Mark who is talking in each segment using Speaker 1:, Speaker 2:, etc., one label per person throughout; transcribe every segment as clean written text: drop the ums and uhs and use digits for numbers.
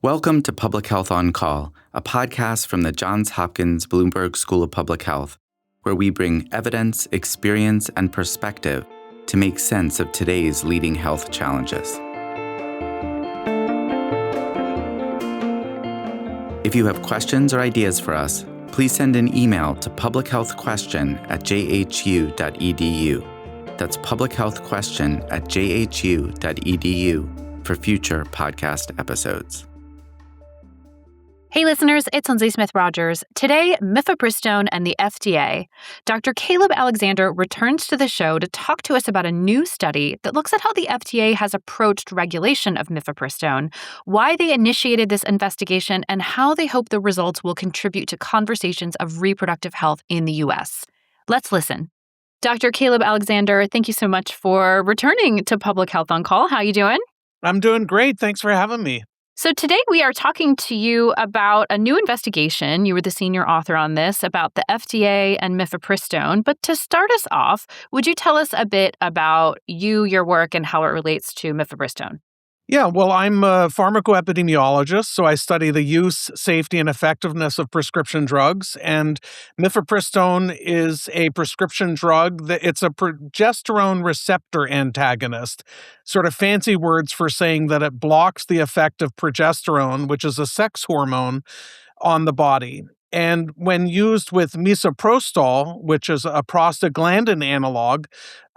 Speaker 1: Welcome to Public Health on Call, a podcast from the Johns Hopkins Bloomberg School of Public Health, where we bring evidence, experience, and perspective to make sense of today's leading health challenges. If you have questions or ideas for us, please send an email to publichealthquestion@jhu.edu. That's publichealthquestion@jhu.edu for future podcast episodes.
Speaker 2: Hey listeners, it's Lindsay Smith Rogers. Today, Mifepristone and the FDA. Dr. Caleb Alexander returns to the show to talk to us about a new study that looks at how the FDA has approached regulation of Mifepristone, why they initiated this investigation, and how they hope the results will contribute to conversations of reproductive health in the U.S. Let's listen. Dr. Caleb Alexander, thank you so much for returning to Public Health on Call. How are you doing?
Speaker 3: I'm doing great. Thanks for having me.
Speaker 2: So today we are talking to you about a new investigation. You were the senior author on this about the FDA and Mifepristone. But to start us off, would you tell us a bit about you, your work, and how it relates to Mifepristone?
Speaker 3: Yeah, well, I'm a pharmacoepidemiologist, so I study the use, safety, and effectiveness of prescription drugs. And Mifepristone is a prescription drug it's a progesterone receptor antagonist, sort of fancy words for saying that it blocks the effect of progesterone, which is a sex hormone, on the body. And when used with Mifepristone, which is a prostaglandin analog,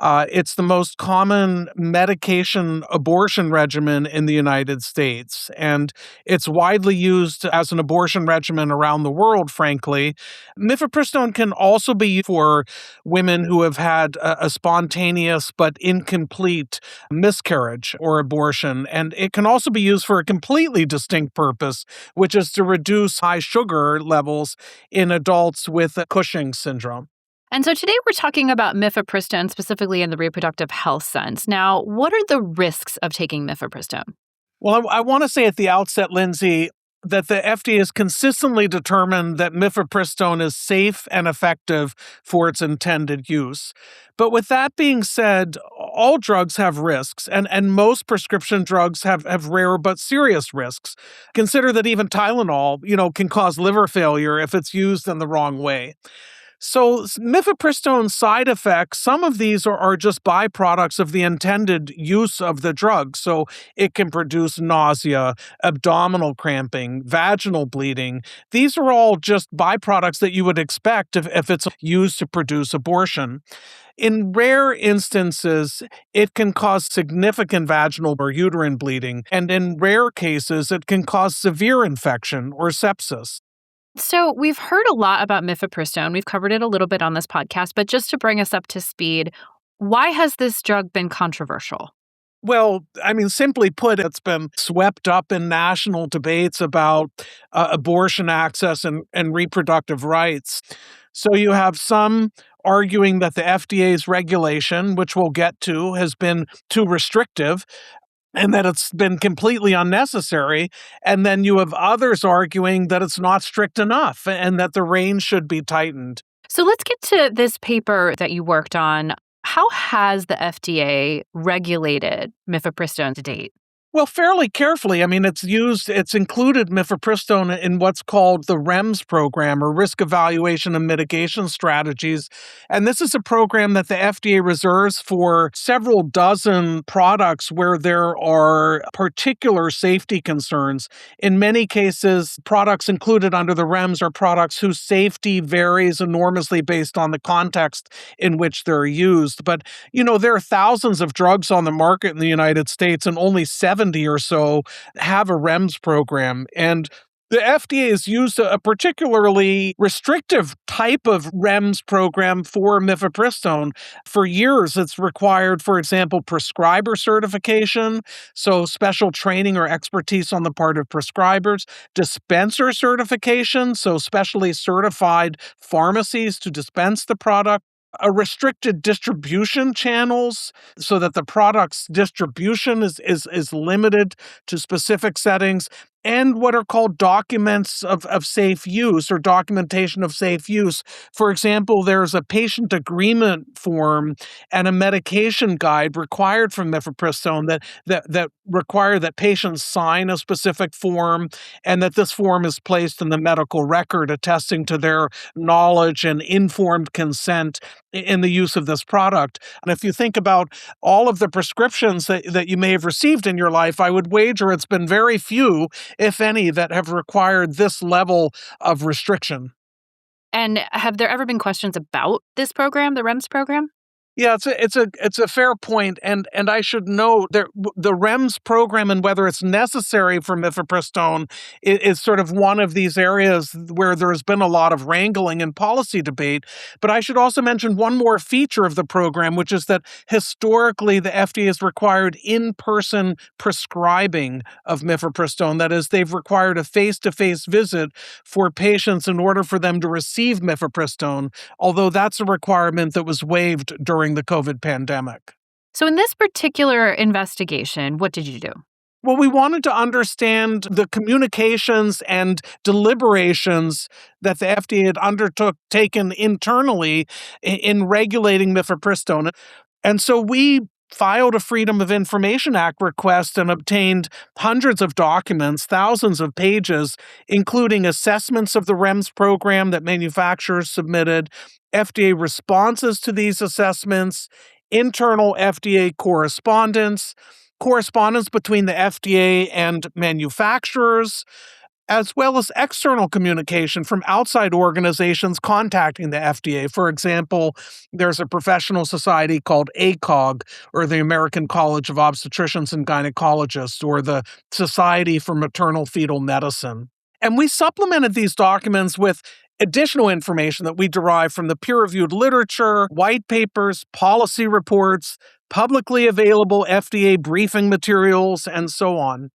Speaker 3: it's the most common medication abortion regimen in the United States. And it's widely used as an abortion regimen around the world, frankly. Mifepristone can also be used for women who have had a spontaneous but incomplete miscarriage or abortion. And it can also be used for a completely distinct purpose, which is to reduce high sugar levels in adults with Cushing's syndrome.
Speaker 2: And so today we're talking about Mifepristone specifically in the reproductive health sense. Now, what are the risks of taking Mifepristone?
Speaker 3: Well, I want to say at the outset, Lindsay, that the FDA has consistently determined that Mifepristone is safe and effective for its intended use. But with that being said, all drugs have risks, and most prescription drugs have rare but serious risks. Consider that even Tylenol, can cause liver failure if it's used in the wrong way. So Mifepristone side effects, some of these are just byproducts of the intended use of the drug. So it can produce nausea, abdominal cramping, vaginal bleeding. These are all just byproducts that you would expect if it's used to produce abortion. In rare instances, it can cause significant vaginal or uterine bleeding. And in rare cases, it can cause severe infection or sepsis.
Speaker 2: So we've heard a lot about Mifepristone. We've covered it a little bit on this podcast, but just to bring us up to speed, why has this drug been controversial?
Speaker 3: Well, simply put, it's been swept up in national debates about abortion access and reproductive rights. So you have some arguing that the FDA's regulation, which we'll get to, has been too restrictive, and that it's been completely unnecessary. And then you have others arguing that it's not strict enough and that the range should be tightened.
Speaker 2: So let's get to this paper that you worked on. How has the FDA regulated Mifepristone to date?
Speaker 3: Well, fairly carefully. It's included Mifepristone in what's called the REMS program, or Risk Evaluation and Mitigation Strategies. And this is a program that the FDA reserves for several dozen products where there are particular safety concerns. In many cases, products included under the REMS are products whose safety varies enormously based on the context in which they're used. But, there are thousands of drugs on the market in the United States, and only 70 or so have a REMS program. And the FDA has used a particularly restrictive type of REMS program for Mifepristone. For years, it's required, for example, prescriber certification, so special training or expertise on the part of prescribers, dispenser certification, so specially certified pharmacies to dispense the product, a restricted distribution channels so that the product's distribution is limited to specific settings, and what are called documents of safe use or documentation of safe use. For example, there's a patient agreement form and a medication guide required from mifepristone that require that patients sign a specific form and that this form is placed in the medical record attesting to their knowledge and informed consent in the use of this product. And if you think about all of the prescriptions that you may have received in your life, I would wager it's been very few, if any, that have required this level of restriction.
Speaker 2: And have there ever been questions about this program, the REMS program?
Speaker 3: Yeah, it's a fair point, and I should note that the REMS program and whether it's necessary for mifepristone is sort of one of these areas where there's been a lot of wrangling and policy debate. But I should also mention one more feature of the program, which is that historically the FDA has required in-person prescribing of mifepristone. That is, they've required a face-to-face visit for patients in order for them to receive mifepristone, although that's a requirement that was waived during the COVID pandemic.
Speaker 2: So in this particular investigation, what did you do?
Speaker 3: Well, we wanted to understand the communications and deliberations that the FDA had taken internally in regulating mifepristone. And so we filed a Freedom of Information Act request and obtained hundreds of documents, thousands of pages, including assessments of the REMS program that manufacturers submitted, FDA responses to these assessments, internal FDA correspondence between the FDA and manufacturers, as well as external communication from outside organizations contacting the FDA. For example, there's a professional society called ACOG, or the American College of Obstetricians and Gynecologists, or the Society for Maternal Fetal Medicine. And we supplemented these documents with additional information that we derive from the peer-reviewed literature, white papers, policy reports, publicly available FDA briefing materials, and so on.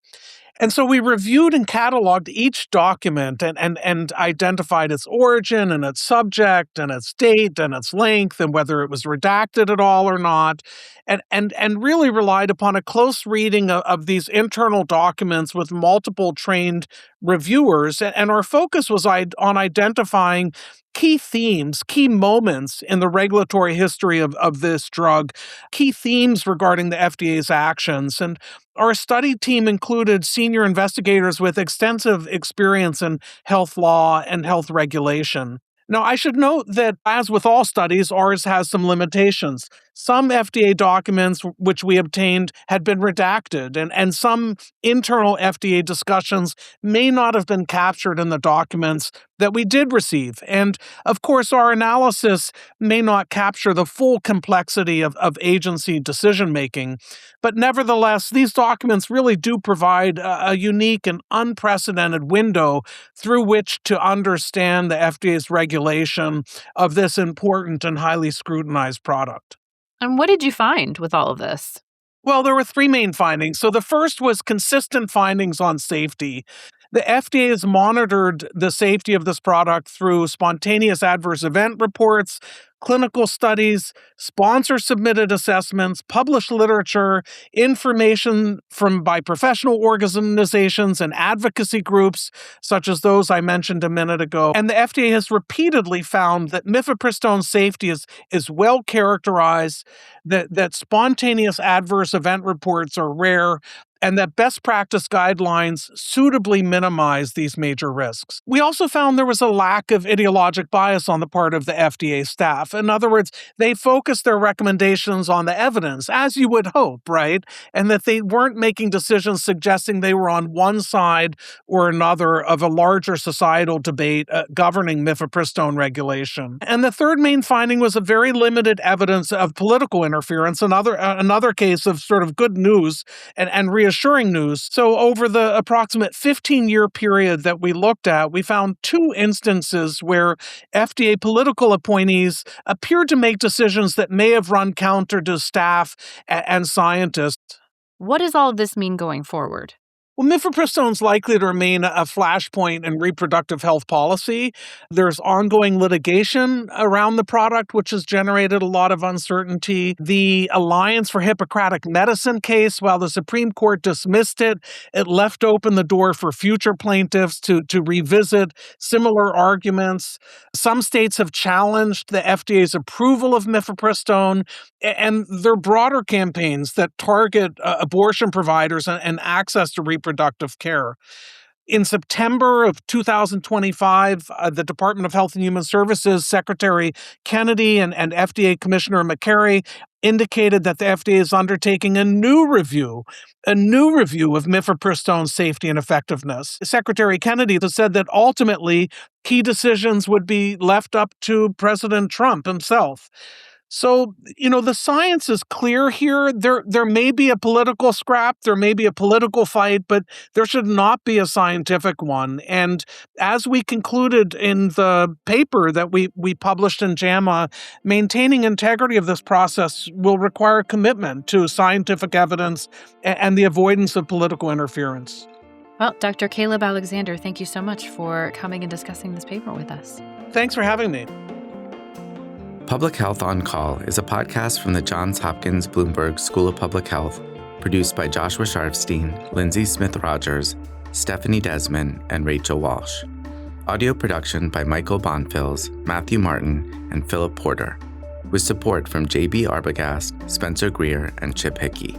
Speaker 3: And so we reviewed and cataloged each document and identified its origin and its subject and its date and its length and whether it was redacted at all or not, and really relied upon a close reading of these internal documents with multiple trained reviewers. And our focus was on identifying key themes, key moments in the regulatory history of this drug, key themes regarding the FDA's actions. And our study team included senior investigators with extensive experience in health law and health regulation. Now, I should note that, as with all studies, ours has some limitations. Some FDA documents which we obtained had been redacted, and some internal FDA discussions may not have been captured in the documents that we did receive. And, of course, our analysis may not capture the full complexity of agency decision-making. But nevertheless, these documents really do provide a unique and unprecedented window through which to understand the FDA's regulation of this important and highly scrutinized product.
Speaker 2: And what did you find with all of this?
Speaker 3: Well, there were three main findings. So the first was consistent findings on safety. The FDA has monitored the safety of this product through spontaneous adverse event reports, clinical studies, sponsor-submitted assessments, published literature, information by professional organizations and advocacy groups, such as those I mentioned a minute ago. And the FDA has repeatedly found that mifepristone safety is well characterized, that spontaneous adverse event reports are rare, and that best practice guidelines suitably minimize these major risks. We also found there was a lack of ideologic bias on the part of the FDA staff. In other words, they focused their recommendations on the evidence, as you would hope, right? And that they weren't making decisions suggesting they were on one side or another of a larger societal debate governing mifepristone regulation. And the third main finding was a very limited evidence of political interference, another case of sort of good news and reassuring news. So over the approximate 15-year period that we looked at, we found two instances where FDA political appointees appeared to make decisions that may have run counter to staff and scientists.
Speaker 2: What does all of this mean going forward?
Speaker 3: Well, mifepristone is likely to remain a flashpoint in reproductive health policy. There's ongoing litigation around the product, which has generated a lot of uncertainty. The Alliance for Hippocratic Medicine case, while the Supreme Court dismissed it, it left open the door for future plaintiffs to revisit similar arguments. Some states have challenged the FDA's approval of mifepristone, and there are broader campaigns that target abortion providers and access to reproductive care. In September of 2025, the Department of Health and Human Services Secretary Kennedy and FDA Commissioner McCary indicated that the FDA is undertaking a new review of mifepristone's safety and effectiveness. Secretary Kennedy has said that ultimately key decisions would be left up to President Trump himself. So, the science is clear here. There may be a political scrap, there may be a political fight, but there should not be a scientific one. And as we concluded in the paper that we published in JAMA, maintaining integrity of this process will require commitment to scientific evidence and the avoidance of political interference.
Speaker 2: Well, Dr. Caleb Alexander, thank you so much for coming and discussing this paper with us.
Speaker 3: Thanks for having me.
Speaker 1: Public Health on Call is a podcast from the Johns Hopkins Bloomberg School of Public Health, produced by Joshua Sharfstein, Lindsay Smith Rogers, Stephanie Desmond, and Rachel Walsh. Audio production by Michael Bonfils, Matthew Martin, and Philip Porter, with support from J.B. Arbogast, Spencer Greer, and Chip Hickey.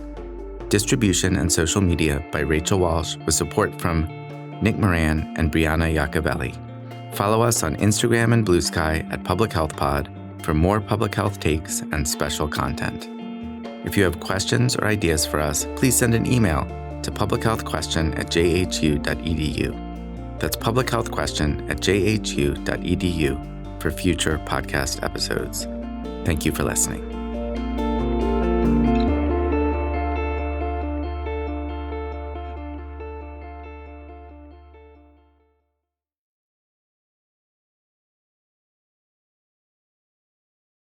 Speaker 1: Distribution and social media by Rachel Walsh, with support from Nick Moran and Brianna Iacovelli. Follow us on Instagram and Blue Sky at Public Health Pod for more public health takes and special content. If you have questions or ideas for us, please send an email to publichealthquestion@jhu.edu. That's publichealthquestion@jhu.edu for future podcast episodes. Thank you for listening.